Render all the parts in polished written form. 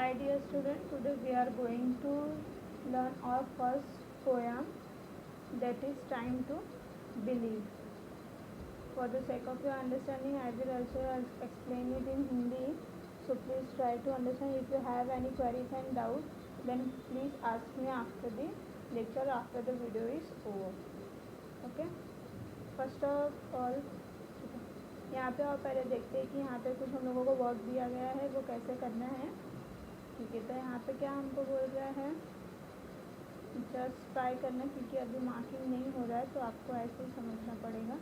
Hi dear student, today we are going to learn our first poem, that is Time to Believe. For the sake of your understanding, I will also explain it in Hindi. So please try to understand. If you have any queries and doubts, then please ask me after the lecture, after the video is over. Okay. First of all, यहाँ पे और पहले देखते हैं कि यहाँ पे कुछ हम लोगों को वर्क दिया गया है, वो कैसे करना है. ठीक है, तो यहाँ पे क्या हमको बोल रहा है, जस्ट ट्राई करना, क्योंकि अभी मार्किंग नहीं हो रहा है तो आपको ऐसे ही समझना पड़ेगा.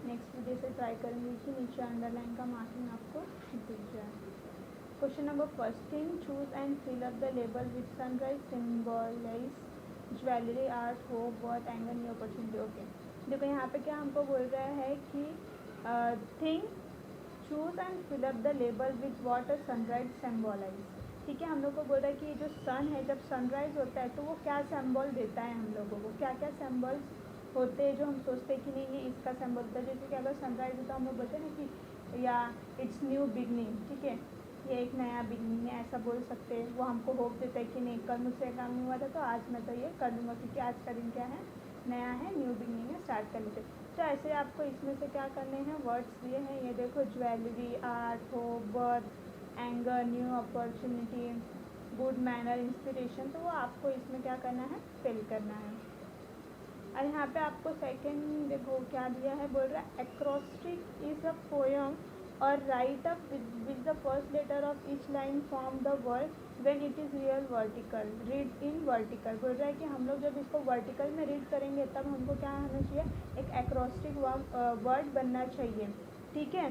नेक्स्ट वीडियो से ट्राई करेंगे कि नीचे अंडरलाइन का मार्किंग आपको दिख जाए. Question number first, thing choose and fill up the label with sunrise symbolize jewellery, art, hope, worth, anger, new opportunity. Okay, देखो यहाँ पे क्या हमको बोल रहा है कि thing choose and fill up the label with what a sunrise symbolize. ठीक है, हम लोग को बोल रहा है कि जो सन है जब सनराइज होता है तो वो क्या सिंबल देता है हम लोगों को, क्या क्या सिंबल्स होते हैं जो हम सोचते हैं कि नहीं ये इसका सिंबल होता है. जैसे कि अगर सनराइज होता है हम लोग बोलते हैं ना कि या इट्स न्यू बिगनिंग. ठीक है, ये एक नया बिगनिंग है, ऐसा बोल सकते हैं. वो हमको होप देता है कि नहीं कल मुझसे काम नहीं हुआ था तो आज मैं तो ये कर लूँगा, क्योंकि आज का दिन क्या है, नया है, न्यू बिगनिंग है, स्टार्ट कर लेते. तो ऐसे आपको इसमें से क्या करने हैं, वर्ड्स दिए हैं, ये देखो, jewellery, art, hope, birth, anger, new opportunity, good manner, inspiration. तो वो आपको इसमें क्या करना है, फिल करना है. और यहाँ पे आपको सेकंड देखो क्या दिया है, बोल रहा है एक्रोस्टिक इज अ पोयम और write up with the first letter of each line from the word when it is real vertical, read in vertical. बोल रहा है कि हम लोग जब इसको वर्टिकल में रीड करेंगे तब हमको क्या होना चाहिए, एक एक्रोस्टिक वर्ड बनना चाहिए. ठीक है,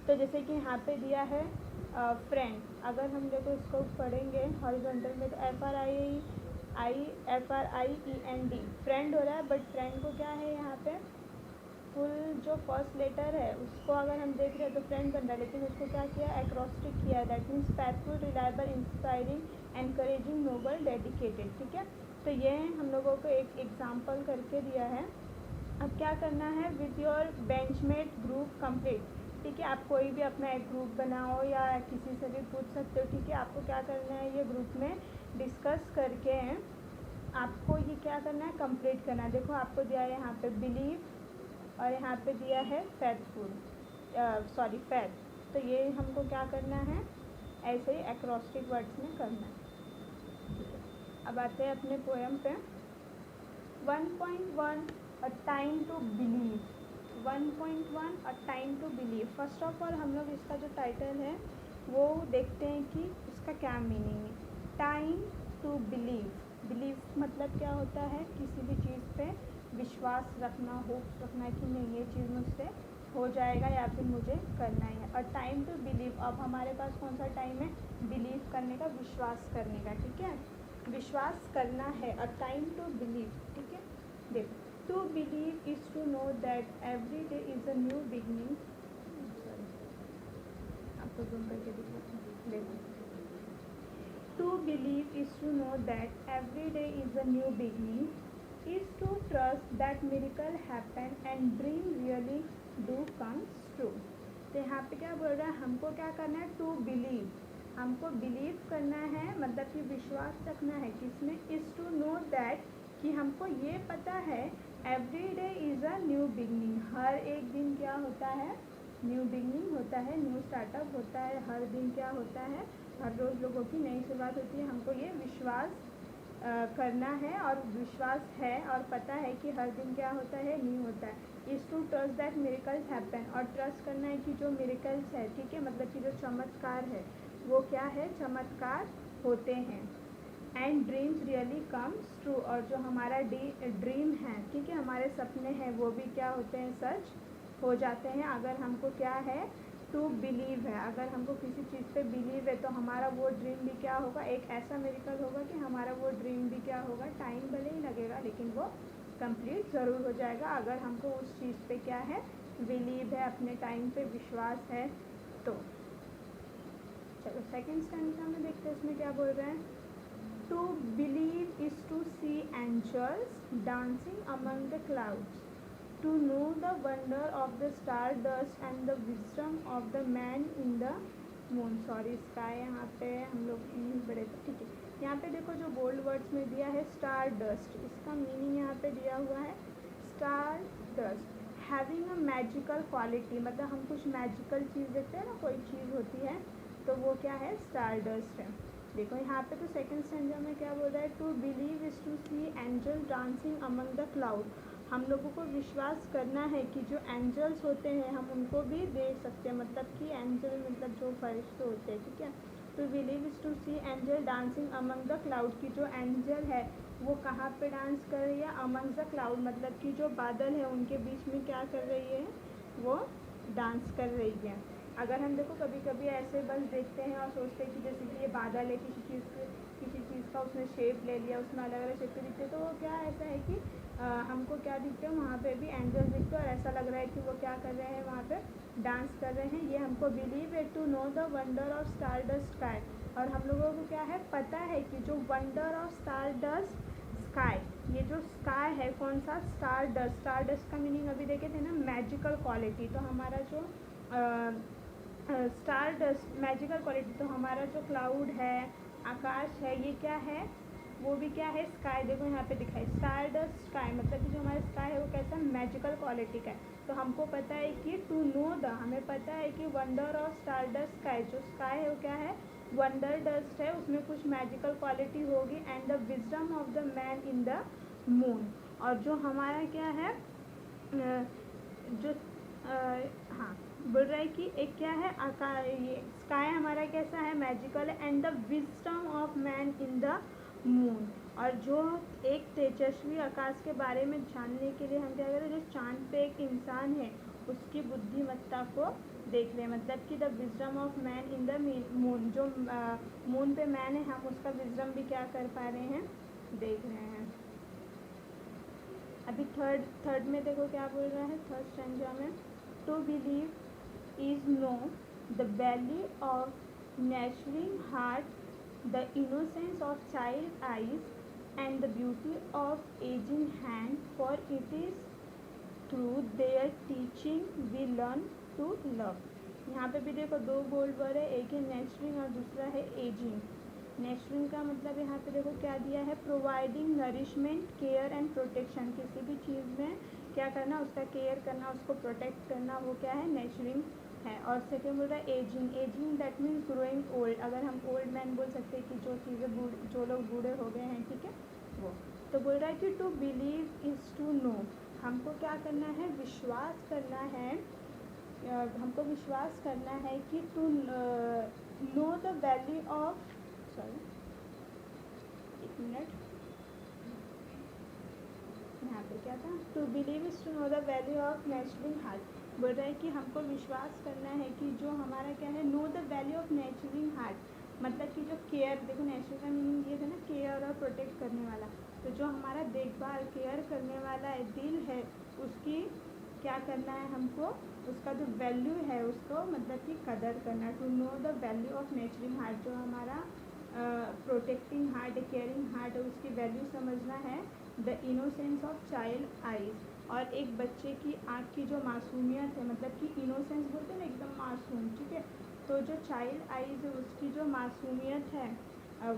तो जैसे कि यहाँ पे दिया है फ्रेंड. अगर हम देखो इसको पढ़ेंगे हॉरिजॉन्टल में तो FRIEND फ्रेंड हो रहा है, बट फ्रेंड को क्या है यहाँ पे फुल जो फर्स्ट लेटर है उसको अगर हम देख रहे हैं तो फ्रेंड बन रहा है, लेकिन उसको क्या किया, एक्रोस्टिक किया है. That means faithful, reliable, inspiring, encouraging, noble, dedicated. ठीक है, तो ये हम लोगों को एक एग्जाम्पल करके दिया है. अब क्या करना है, with your benchmate group complete. ठीक है, आप कोई भी अपना एक ग्रुप बनाओ या किसी से भी पूछ सकते हो. ठीक है, आपको क्या करना है, ये ग्रुप में डिस्कस करके आपको ये क्या करना है, कंप्लीट करना है. देखो आपको दिया है यहाँ पे बिलीव और यहाँ पे दिया है फेथफुल, सॉरी फेथ. तो ये हमको क्या करना है, ऐसे ही एक्रोस्टिक वर्ड्स में करना है. ठीक है, अब आते हैं अपने पोएम पे. 1.1 a time to believe. 1.1 a time to believe. First of all हम लोग इसका जो टाइटल है वो देखते हैं कि इसका क्या मीनिंग है. Time to believe. बिलीव मतलब क्या होता है, किसी भी चीज़ पे विश्वास रखना, होप्स रखना कि नहीं ये चीज़ मुझसे हो जाएगा या फिर मुझे करना ही है. और टाइम टू बिलीव, अब हमारे पास कौन सा टाइम है, बिलीव करने का, विश्वास करने का. ठीक है, विश्वास करना है, अ टाइम टू बिलीव. ठीक है, देखो, to believe is to know that every day is a new beginning. आपको जूम करके दिखाती हूँ, देखो. To believe is to know that every day is a new beginning, is to trust that miracle happen and dream really do comes true. तो यहाँ पे क्या बोल रहा है, हमको क्या करना है, टू बिलीव, हमको बिलीव करना है, मतलब कि विश्वास रखना है किसमें, इज़ टू नो दैट, कि हमको ये पता है, every day is a new beginning, हर एक दिन क्या होता है, न्यू बिगनिंग होता है, न्यू स्टार्टअप होता है. हर दिन क्या होता है, हर रोज़ लोगों की नई शुरुआत होती है. हमको ये विश्वास करना है, और विश्वास है और पता है कि हर दिन क्या होता है, न्यू होता है. Is to trust that miracles happen, और ट्रस्ट करना है कि जो मिरेकल्स है, ठीक है, मतलब कि जो चमत्कार है वो क्या है, चमत्कार होते हैं. And dreams really comes true, और जो हमारा ड्रीम है, ठीक है, हमारे सपने हैं, वो भी क्या होते हैं, सच हो जाते हैं. अगर हमको क्या है, टू बिलीव है, अगर हमको किसी चीज़ पे बिलीव है तो हमारा वो ड्रीम भी क्या होगा, एक ऐसा मिरेकल होगा कि हमारा वो ड्रीम भी क्या होगा, टाइम भले ही लगेगा लेकिन वो कंप्लीट ज़रूर हो जाएगा. अगर हमको उस चीज़ पे क्या है, बिलीव है, अपने टाइम पे विश्वास है तो. चलो सेकेंड स्टैंजा में देखते हैं इसमें क्या बोल रहे हैं. To believe is to see angels dancing among the clouds, to know the wonder of the stardust and the wisdom of the man in the moon, sorry sky यहाँ पे हम लोग इंग्लिश पढ़े थे, ठीक है। यहाँ पे देखो जो बोल्ड वर्ड्स में दिया है स्टार डस्ट, इसका मीनिंग यहाँ पे दिया हुआ है star dust having a magical quality, मतलब हम कुछ मैजिकल चीज़ देखते हैं ना, कोई चीज़ होती है तो वो क्या है स्टार डस्ट है। देखो यहाँ पे तो सेकंड स्टैंजा में क्या बोल रहा है, to believe is to see angel dancing among the cloud, हम लोगों को विश्वास करना है कि जो एंजल्स होते हैं हम उनको भी देख सकते हैं, मतलब कि एंजल मतलब जो फरिश्ते होते हैं, ठीक है। To believe is to see angel dancing among the cloud, की जो एंजल है वो कहाँ पे डांस कर रही है, अमंग द क्लाउड मतलब कि जो बादल है उनके बीच में क्या कर रही है, वो डांस कर रही है। अगर हम देखो कभी कभी ऐसे बस देखते हैं और सोचते हैं कि जैसे कि ये बादल है, किसी चीज़ का उसने शेप ले लिया, उसमें अलग अलग शेप के दिखते हैं, तो वो क्या ऐसा है कि हमको क्या दिखते हैं, वहाँ पे भी एंजल दिखते हैं और ऐसा लग रहा है कि वो क्या कर रहे हैं, वहाँ पे डांस कर रहे हैं। ये हमको बिलीव है to know the wonder of star dust sky, और हम लोगों को क्या है पता है कि जो wonder of star dust sky, ये जो स्काई है कौन सा, स्टार डस्ट का मीनिंग अभी देखे थे ना मैजिकल क्वालिटी, तो हमारा जो स्टार डस्ट मैजिकल क्वालिटी, तो हमारा जो क्लाउड है, आकाश है, ये क्या है, वो भी क्या है स्काई। देखो यहाँ पे दिखा है स्टार डस्ट स्काई, मतलब कि जो हमारा स्काई है वो कैसा मैजिकल क्वालिटी का है। तो हमको पता है कि टू नो द, हमें पता है कि wonder of star dust sky, जो स्काई है वो क्या है वंडर डस्ट है, उसमें कुछ मैजिकल क्वालिटी होगी, and the wisdom of the man in the moon, और जो हमारा क्या है जो हाँ बोल रहा है कि एक क्या है आकार, ये स्काई हमारा कैसा है magical, and the wisdom of man in the moon, और जो एक तेजस्वी आकाश के बारे में जानने के लिए हम क्या करें, जो चांद पे एक इंसान है उसकी बुद्धिमत्ता को देख रहे हैं, मतलब कि the wisdom of man in the moon, जो मून पे मैन है हम उसका विजडम भी क्या कर पा रहे हैं, देख रहे हैं। अभी थर्ड में देखो क्या बोल रहा है, थर्ड स्टैंजा में, to believe is know the value of nurturing heart, the innocence of child eyes, and the beauty of aging hand, for it is through their teaching we learn to love। यहाँ पे भी देखो दो bold word है, एक है nurturing और दूसरा है aging। nurturing का मतलब यहाँ पे देखो क्या दिया है, providing nourishment care and protection, किसी भी चीज़ में क्या करना, उसका केयर करना, उसको प्रोटेक्ट करना, वो क्या है नर्चरिंग है। और सेकेंड बोल रहा है ageing that means growing old, अगर हम ओल्ड मैन बोल सकते हैं कि जो चीज़ें जो लोग बूढ़े हो गए हैं, ठीक है वो। तो बोल रहा है कि to believe is to know, हमको क्या करना है विश्वास करना है, हमको विश्वास करना है कि to know the value of, sorry एक मिनट, यहाँ पे क्या था, to believe is to know the value of nurturing heart, बोल रहा है कि हमको विश्वास करना है कि जो हमारा क्या है, no the value of nurturing heart, मतलब कि जो केयर, देखो नेचर का मीनिंग ये था ना केयर और प्रोटेक्ट करने वाला, तो जो हमारा देखभाल केयर करने वाला है दिल है, उसकी क्या करना है हमको, उसका जो वैल्यू है उसको मतलब कि कदर करना, to know the value of nurturing heart, जो हमारा प्रोटेक्टिंग हार्ट है, केयरिंग हार्ट है, उसकी वैल्यू समझना है। The innocence of child eyes, और एक बच्चे की आँख की जो मासूमियत है, मतलब कि इनोसेंस बोलते हैं ना एकदम मासूम, ठीक है, तो जो चाइल्ड आइज है उसकी जो मासूमियत है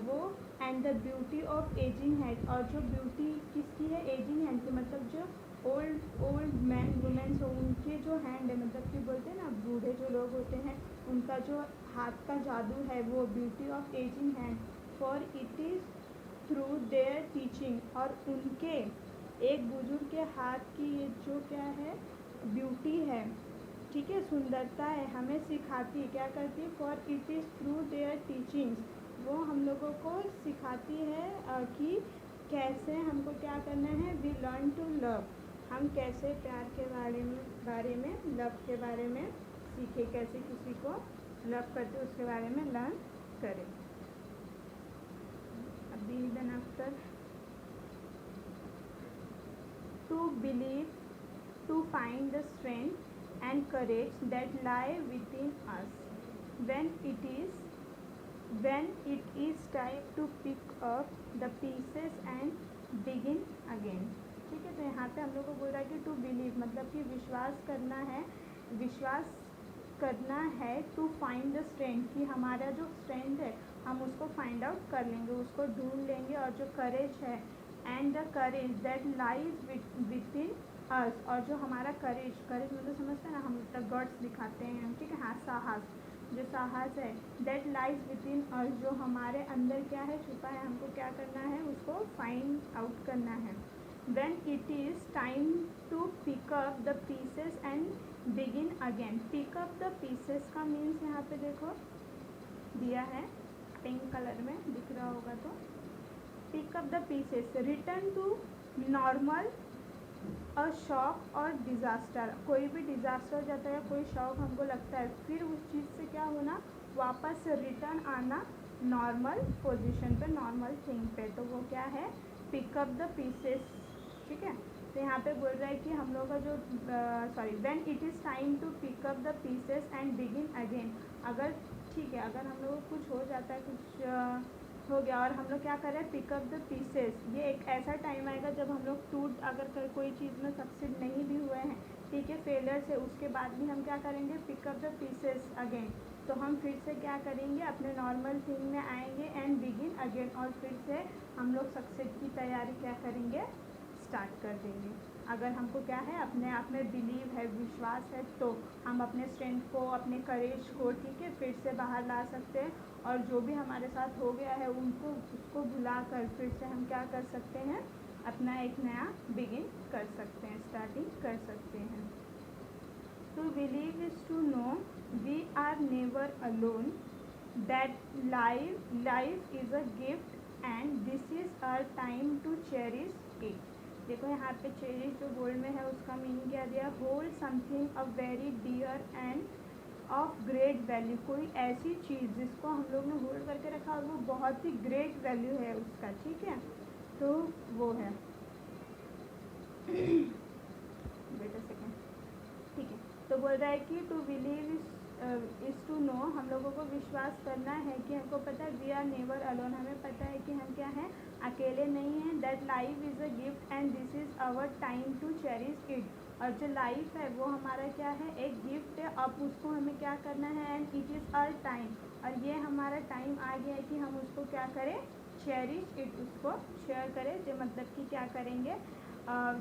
वो, and the beauty of ageing hand, और जो ब्यूटी किसकी है एजिंग हैंड की, मतलब जो ओल्ड मैन वुमेन्स हो उनके जो हैंड है, मतलब कि बोलते हैं ना बूढ़े जो लोग होते हैं उनका जो हाथ का जादू है वो beauty of ageing hand, for it is through their teaching, और उनके एक बुजुर्ग के हाथ की ये जो क्या है ब्यूटी है, ठीक है सुंदरता है, हमें सिखाती है, क्या करती है, for it is through their teachings, वो हम लोगों को सिखाती है कि कैसे हमको क्या करना है, वी लर्न टू लव, हम कैसे प्यार के बारे में लव के बारे में सीखे, कैसे किसी को लव करते उसके बारे में लर्न करें। अभी then after, to believe, to find the strength and courage that lie within us when it is time to pick up the pieces and begin again, ठीक है। तो यहाँ पे हम लोग को बोल रहा है कि टू बिलीव मतलब कि विश्वास करना है, विश्वास करना है टू फाइंड द स्ट्रेंथ, कि हमारा जो स्ट्रेंथ है हम उसको फाइंड आउट कर लेंगे, उसको ढूंढ लेंगे। और जो करेज है, and the courage that lies within us, और जो हमारा करेज मतलब समझते हैं ना, हम द गॉड्स दिखाते हैं, ठीक है, हाँ, साहस, जो साहस है, दैट लाइज विद इन अस, जो हमारे अंदर क्या है, छुपा है, हमको क्या करना है, उसको फाइंड आउट करना है। When it is time to pick up the pieces and begin again. Pick up the pieces का मीन्स यहाँ पे देखो दिया है पिंक कलर में, दिख रहा होगा तो। Pick up the pieces, return to normal, a shock और डिज़ास्टर, कोई भी डिज़ास्टर हो जाता है, कोई शॉक हमको लगता है, फिर उस चीज़ से क्या होना, वापस रिटर्न आना नॉर्मल पोजीशन पे, नॉर्मल थिंग पे। तो वो क्या है, पिक अप द पीसेस, ठीक है। तो यहाँ पे बोल रहा है कि हम लोग का जो when it is time to pick up the pieces and begin again, अगर ठीक है, अगर हम लोग को कुछ हो जाता है, कुछ हो गया और हम लोग क्या कर रहे हैं, पिक अप द पीसेस, ये एक ऐसा टाइम आएगा जब हम लोग अगर कोई चीज़ में सक्सीड नहीं भी हुए हैं, ठीक है, फेलियर से, उसके बाद भी हम क्या करेंगे, pick up the pieces again. तो हम फिर से क्या करेंगे, अपने नॉर्मल थिंग में आएंगे एंड बिगिन अगेन, और फिर से हम लोग सक्सेस की तैयारी क्या करेंगे, स्टार्ट कर देंगे। अगर हमको क्या है, अपने आप में बिलीव है, विश्वास है, तो हम अपने स्ट्रेंथ को, अपने करेज को, ठीक है, फिर से बाहर ला सकते हैं। और जो भी हमारे साथ हो गया है उसको भुला कर फिर से हम क्या कर सकते हैं, अपना एक नया बिगिन कर सकते हैं, स्टार्टिंग कर सकते हैं। To believe is to know we are never alone, that life is a gift and this is our time to cherish it. देखो यहाँ पे चेरिश जो गोल्ड में है उसका मीनिंग क्या दिया, hold something a very dear and of great value, कोई ऐसी चीज़ जिसको हम लोग ने होल्ड करके रखा और वो बहुत ही ग्रेट वैल्यू है उसका, ठीक है, तो वो है बेटा सेकेंड, ठीक है। तो बोल रहा है कि to believe is to know, हम लोगों को विश्वास करना है कि हमको पता है, वी आर नेवर अलोन, हमें पता है कि हम क्या हैं, अकेले नहीं हैं, that life is a gift and this is our time to cherish it, और जो लाइफ है वो हमारा क्या है, एक गिफ्ट है, अब उसको हमें क्या करना है, and it is our time, और ये हमारा टाइम आ गया है कि हम उसको क्या करें, चेरिश इट, उसको शेयर करें, जो मतलब कि क्या करेंगे,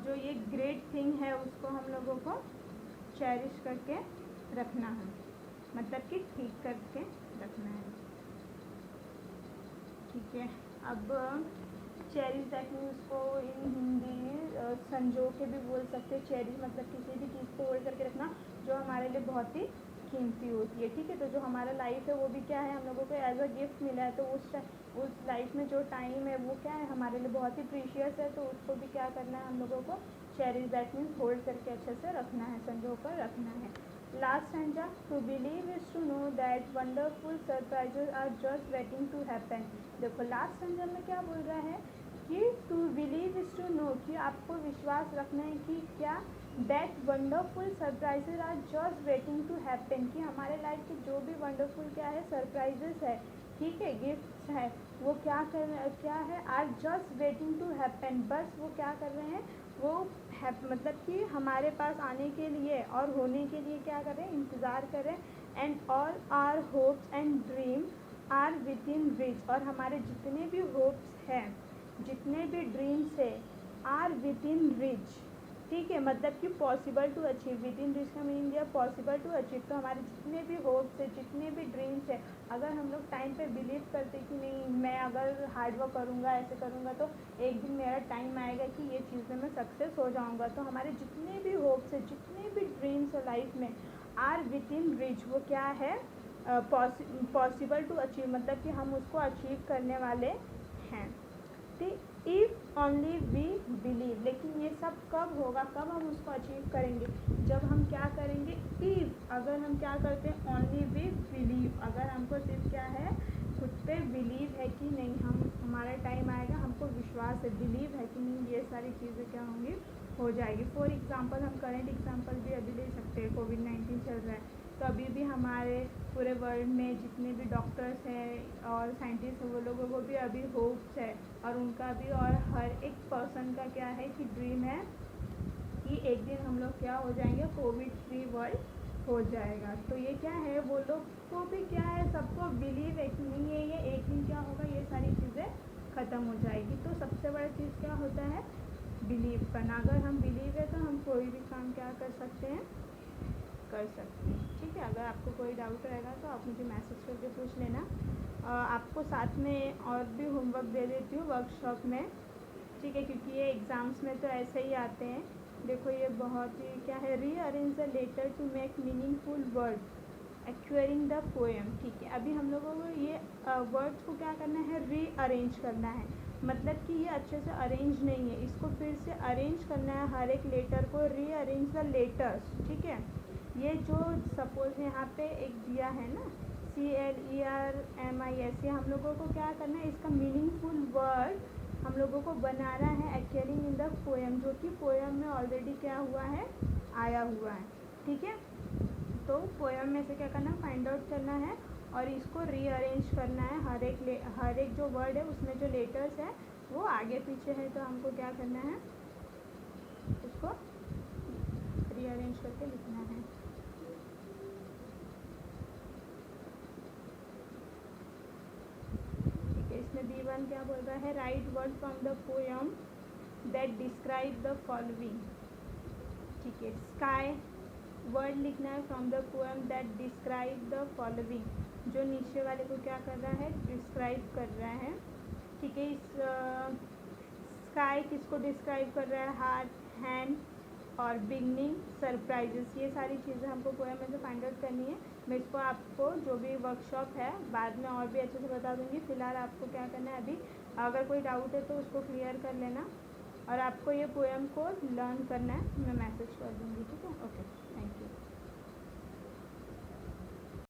जो ये ग्रेट थिंग है उसको हम लोगों को चेरिश करके रखना है, मतलब कि ठीक करके रखना है, ठीक है। अब चेरिश दैट मीन्स को इन हिंदी संजो के भी बोल सकते हैं। चेरिश मतलब किसी भी चीज़ को होल्ड करके रखना जो हमारे लिए बहुत ही कीमती होती है, ठीक है। तो जो हमारा लाइफ है वो भी क्या है, हम लोगों को एज अ गिफ्ट मिला है, तो उस लाइफ में जो टाइम है वो क्या है, हमारे लिए बहुत ही प्रीशियस है, तो उसको भी क्या करना है, हम लोगों को चेरिश दैट मीन्स होल्ड करके अच्छे से रखना है, संजो कर रखना है। Last stanza, to believe is to know that wonderful surprises are just waiting to happen. देखो लास्ट स्टैंजा में क्या बोल रहा है कि to believe is to know, कि आपको विश्वास रखना है कि क्या, that wonderful surprises are just waiting to happen, कि हमारे लाइफ के जो भी वंडरफुल क्या है, सरप्राइजेस है, ठीक है, गिफ्ट्स है, वो क्या है, are just waiting to happen, बस वो क्या कर रहे हैं, वो मतलब कि हमारे पास आने के लिए और होने के लिए क्या करें, इंतज़ार करें। And all are hopes and dream are within reach, और हमारे जितने भी होप्स हैं, जितने भी ड्रीम्स है, आर विद इन रीच, ठीक है, मतलब कि possible to achieve, within reach का मीनिंग दिया पॉसिबल टू अचीव। तो हमारे जितने भी होप्स है, जितने भी ड्रीम्स है, अगर हम लोग टाइम पे बिलीव करते कि नहीं, मैं अगर हार्डवर्क करूँगा, ऐसे करूँगा, तो एक दिन मेरा टाइम आएगा कि ये चीज़ में मैं सक्सेस हो जाऊँगा। तो हमारे जितने भी होप्स है, जितने भी ड्रीम्स है लाइफ में, आर विद इन रीच, वो क्या है, पॉसिबल टू अचीव, मतलब कि हम उसको अचीव करने वाले हैं, ठीक। इफ़ ओनली वी बिलीव, लेकिन ये सब कब होगा, कब हम उसको अचीव करेंगे, जब हम क्या करेंगे, इफ़, अगर हम क्या करते हैं, ओनली वी बिलीव, अगर हमको सिर्फ क्या है, खुद पे बिलीव है कि नहीं, हमारा टाइम आएगा, हमको विश्वास है, बिलीव है कि नहीं, ये सारी चीज़ें क्या होंगी, हो जाएगी। फॉर एग्ज़ाम्पल, हम करेंट एग्ज़ाम्पल भी अभी ले सकते हैं, कोविड-19 चल रहा है, तो अभी भी हमारे पूरे वर्ल्ड में जितने भी डॉक्टर्स हैं और साइंटिस्ट हैं, वो लोगों को भी अभी होप्स है, और उनका भी, और हर एक पर्सन का क्या है कि ड्रीम है कि एक दिन हम लोग क्या हो जाएंगे, कोविड फ्री वर्ल्ड हो जाएगा। तो ये क्या है, वो लोग को भी क्या है, सबको बिलीव है कि नहीं है, ये एक दिन क्या होगा, ये सारी चीज़ें ख़त्म हो जाएगी। तो सबसे बड़ा चीज़ क्या होता है, बिलीव करना। अगर हम बिलीव है तो हम कोई भी काम क्या कर सकते हैं, कर सकते हैं। ठीक है, अगर आपको कोई डाउट रहेगा तो आप मुझे मैसेज करके पूछ लेना। आपको साथ में और भी होमवर्क दे देती हूँ वर्कशॉप में, ठीक है, क्योंकि ये एग्ज़ाम्स में तो ऐसे ही आते हैं। देखो ये बहुत ही क्या है, rearrange the letter to make meaningful word acquiring the poem. ठीक है, अभी हम लोगों को ये वर्ड्स को क्या करना है, रीअरेंज करना है। मतलब कि ये अच्छे से अरेंज नहीं है, इसको फिर से अरेंज करना है, हर एक लेटर को रीअरेंज द लेटर्स। ठीक है, ये जो सपोज यहाँ पे एक दिया है ना, CLERMIS, ये हम लोगों को क्या करना है, इसका मीनिंगफुल वर्ड हम लोगों को बनाना है एक्वायरिंग इन द पोएम, जो कि पोएम में ऑलरेडी क्या हुआ है, आया हुआ है। ठीक है, तो पोएम में से क्या करना है, फाइंड आउट करना है और इसको रीअरेंज करना है। हर एक जो वर्ड है उसमें जो लेटर्स है वो आगे पीछे है, तो हमको क्या करना है, उसको रीअरेंज करके लिखना है। ठीक है, इसमें B1 क्या बोल रहा है, right word from the poem that describe the following. ठीक है, स्काई वर्ड लिखना है from the poem that describe the following, जो नीचे वाले को क्या कर रहा है, डिस्क्राइब कर रहा है। ठीक है, इस स्काई किसको डिस्क्राइब कर रहा है, हार्ट, हैंड और बिगनिंग, सरप्राइजेस, ये सारी चीज़ें हमको पोएम में से फाइंड आउट करनी है। मैं इसको आपको जो भी वर्कशॉप है बाद में और भी अच्छे से बता दूँगी। फ़िलहाल आपको क्या करना है, अभी अगर कोई डाउट है तो उसको क्लियर कर लेना और आपको ये पोएम को लर्न करना है, मैं मैसेज कर दूँगी। ठीक है, ओके, थैंक यू।